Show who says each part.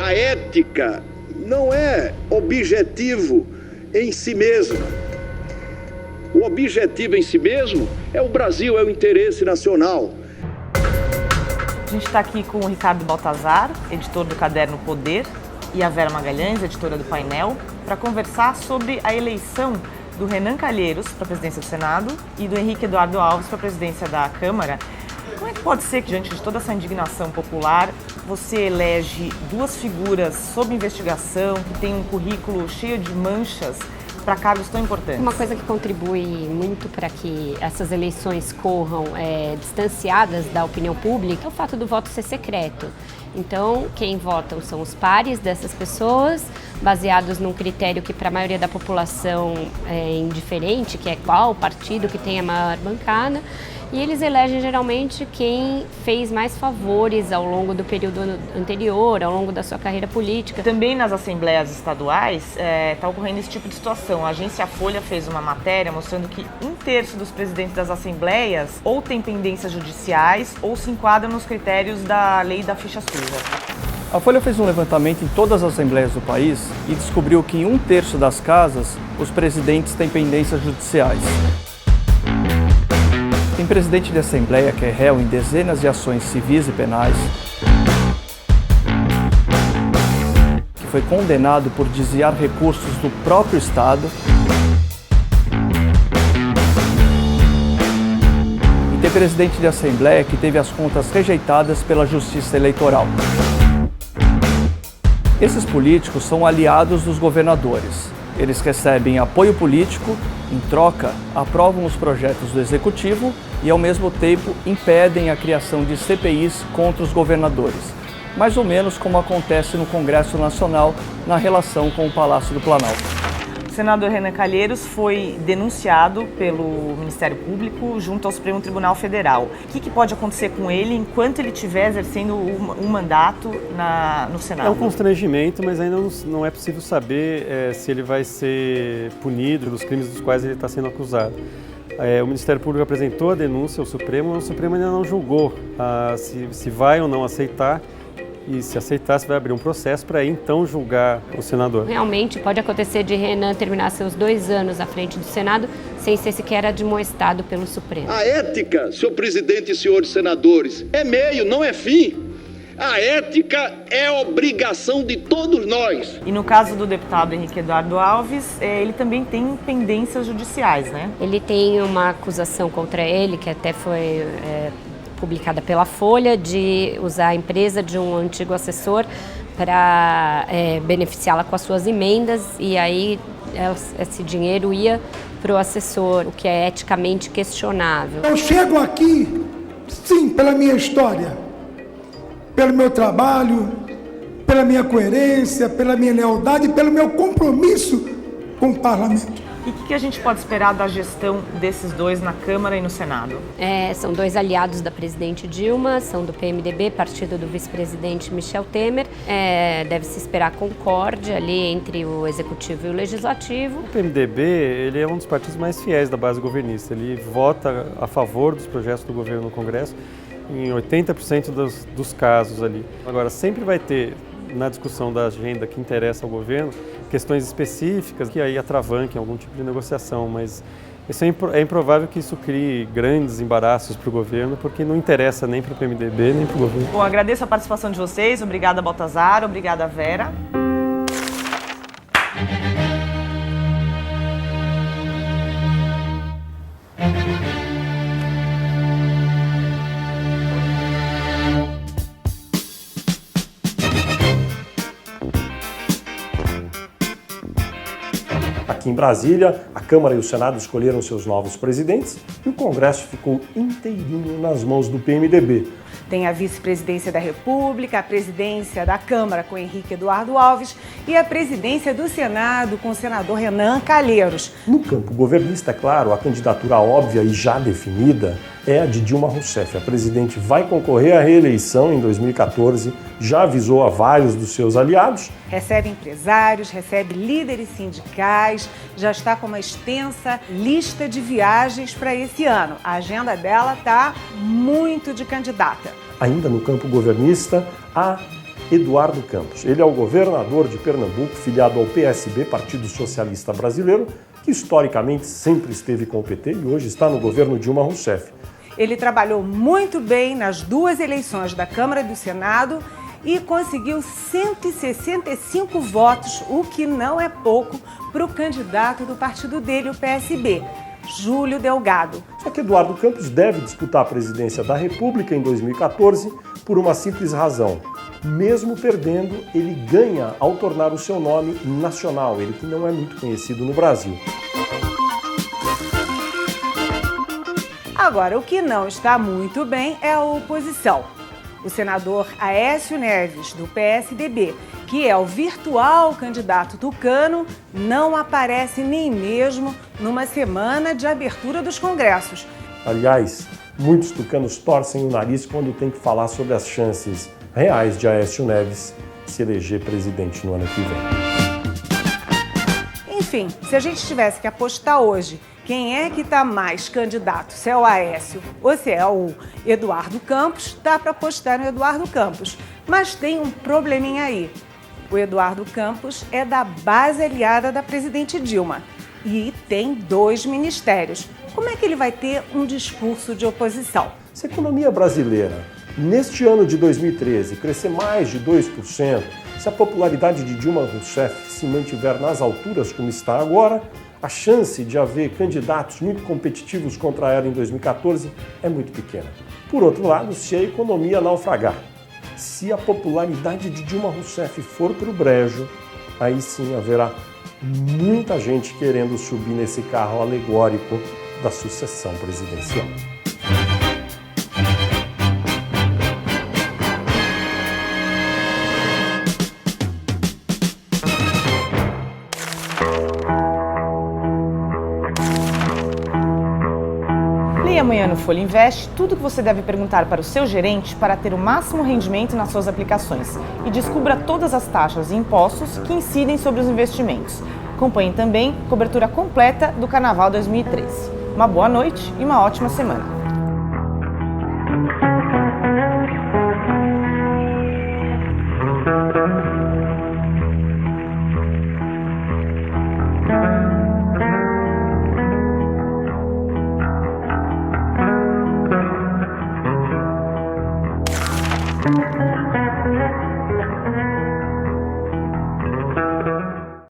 Speaker 1: A ética não é objetivo em si mesma. O objetivo em si mesmo é o Brasil, é o interesse nacional.
Speaker 2: A gente está aqui com o Ricardo Baltazar, editor do Caderno Poder, e a Vera Magalhães, editora do Painel, para conversar sobre a eleição do Renan Calheiros para a presidência do Senado e do Henrique Eduardo Alves para a presidência da Câmara. Como é que pode ser que, diante de toda essa indignação popular, você elege duas figuras sob investigação, que têm um currículo cheio de manchas, para cargos tão importantes?
Speaker 3: Uma coisa que contribui muito para que essas eleições corram distanciadas da opinião pública é o fato do voto ser secreto. Então, quem votam são os pares dessas pessoas, baseados num critério que para a maioria da população é indiferente, que é qual partido que tem a maior bancada. E eles elegem geralmente quem fez mais favores ao longo do período anterior, ao longo da sua carreira política.
Speaker 2: Também nas assembleias estaduais está ocorrendo esse tipo de situação. A agência Folha fez uma matéria mostrando que 1/3 dos presidentes das assembleias ou têm pendências judiciais ou se enquadram nos critérios da lei da ficha suja.
Speaker 4: A Folha fez um levantamento em todas as assembleias do país e descobriu que em 1/3 das casas os presidentes têm pendências judiciais. Tem presidente de assembleia que é réu em dezenas de ações civis e penais, que foi condenado por desviar recursos do próprio Estado, e tem presidente de assembleia que teve as contas rejeitadas pela Justiça Eleitoral. Esses políticos são aliados dos governadores. Eles recebem apoio político, em troca, aprovam os projetos do Executivo e, ao mesmo tempo, impedem a criação de CPIs contra os governadores, mais ou menos como acontece no Congresso Nacional na relação com o Palácio do Planalto.
Speaker 2: O senador Renan Calheiros foi denunciado pelo Ministério Público junto ao Supremo Tribunal Federal. O que pode acontecer com ele enquanto ele estiver exercendo um mandato no Senado?
Speaker 5: É um constrangimento, mas ainda não é possível saber se ele vai ser punido pelos crimes dos quais ele está sendo acusado. O Ministério Público apresentou a denúncia ao Supremo, mas o Supremo ainda não julgou se vai ou não aceitar. E se aceitar, você vai abrir um processo para então julgar o senador.
Speaker 3: Realmente pode acontecer de Renan terminar seus 2 anos à frente do Senado sem ser sequer admoestado pelo Supremo.
Speaker 1: A ética, senhor presidente e senhores senadores, é meio, não é fim. A ética é obrigação de todos nós.
Speaker 2: E no caso do deputado Henrique Eduardo Alves, ele também tem pendências judiciais, né?
Speaker 3: Ele tem uma acusação contra ele, que até foi publicada pela Folha, de usar a empresa de um antigo assessor para beneficiá-la com as suas emendas, e aí esse dinheiro ia para o assessor, o que é eticamente questionável.
Speaker 6: Eu chego aqui, sim, pela minha história, pelo meu trabalho, pela minha coerência, pela minha lealdade, pelo meu compromisso com o parlamento.
Speaker 2: E o que a gente pode esperar da gestão desses dois na Câmara e no Senado?
Speaker 3: São 2 aliados da presidente Dilma, são do PMDB, partido do vice-presidente Michel Temer. Deve-se esperar concórdia ali entre o Executivo e o Legislativo.
Speaker 5: O PMDB ele é um dos partidos mais fiéis da base governista. Ele vota a favor dos projetos do governo no Congresso em 80% dos casos ali. Agora, sempre vai ter, na discussão da agenda que interessa ao governo, questões específicas que aí atravanquem algum tipo de negociação, mas é improvável que isso crie grandes embaraços para o governo, porque não interessa nem para o PMDB, nem para o governo.
Speaker 2: Bom, agradeço a participação de vocês, obrigada Baltazar, obrigada Vera.
Speaker 7: Aqui em Brasília, a Câmara e o Senado escolheram seus novos presidentes e o Congresso ficou inteirinho nas mãos do PMDB.
Speaker 8: Tem a vice-presidência da República, a presidência da Câmara com Henrique Eduardo Alves e a presidência do Senado com o senador Renan Calheiros.
Speaker 7: No campo governista, é claro, a candidatura óbvia e já definida é a de Dilma Rousseff. A presidente vai concorrer à reeleição em 2014, já avisou a vários dos seus aliados.
Speaker 8: Recebe empresários, recebe líderes sindicais, já está com uma extensa lista de viagens para esse ano. A agenda dela está muito de candidata.
Speaker 7: Ainda no campo governista, há Eduardo Campos. Ele é o governador de Pernambuco, filiado ao PSB, Partido Socialista Brasileiro, que historicamente sempre esteve com o PT e hoje está no governo Dilma Rousseff.
Speaker 8: Ele trabalhou muito bem nas duas eleições da Câmara e do Senado e conseguiu 165 votos, o que não é pouco para o candidato do partido dele, o PSB, Júlio Delgado.
Speaker 7: Só que Eduardo Campos deve disputar a presidência da República em 2014 por uma simples razão. Mesmo perdendo, ele ganha ao tornar o seu nome nacional, ele que não é muito conhecido no Brasil.
Speaker 8: Agora, o que não está muito bem é a oposição. O senador Aécio Neves, do PSDB, que é o virtual candidato tucano, não aparece nem mesmo numa semana de abertura dos congressos.
Speaker 7: Aliás, muitos tucanos torcem o nariz quando tem que falar sobre as chances reais de Aécio Neves se eleger presidente no ano que vem.
Speaker 8: Enfim, se a gente tivesse que apostar hoje quem é que está mais candidato, se é o Aécio ou se é o Eduardo Campos, dá para apostar no Eduardo Campos. Mas tem um probleminha aí. O Eduardo Campos é da base aliada da presidente Dilma e tem 2 ministérios. Como é que ele vai ter um discurso de oposição?
Speaker 7: Se a economia brasileira, neste ano de 2013, crescer mais de 2%, se a popularidade de Dilma Rousseff se mantiver nas alturas como está agora, a chance de haver candidatos muito competitivos contra ela em 2014 é muito pequena. Por outro lado, se a economia naufragar, se a popularidade de Dilma Rousseff for para o brejo, aí sim haverá muita gente querendo subir nesse carro alegórico da sucessão presidencial.
Speaker 2: E amanhã no Folha Invest, tudo que você deve perguntar para o seu gerente para ter o máximo rendimento nas suas aplicações. E descubra todas as taxas e impostos que incidem sobre os investimentos. Acompanhe também a cobertura completa do Carnaval 2013. Uma boa noite e uma ótima semana.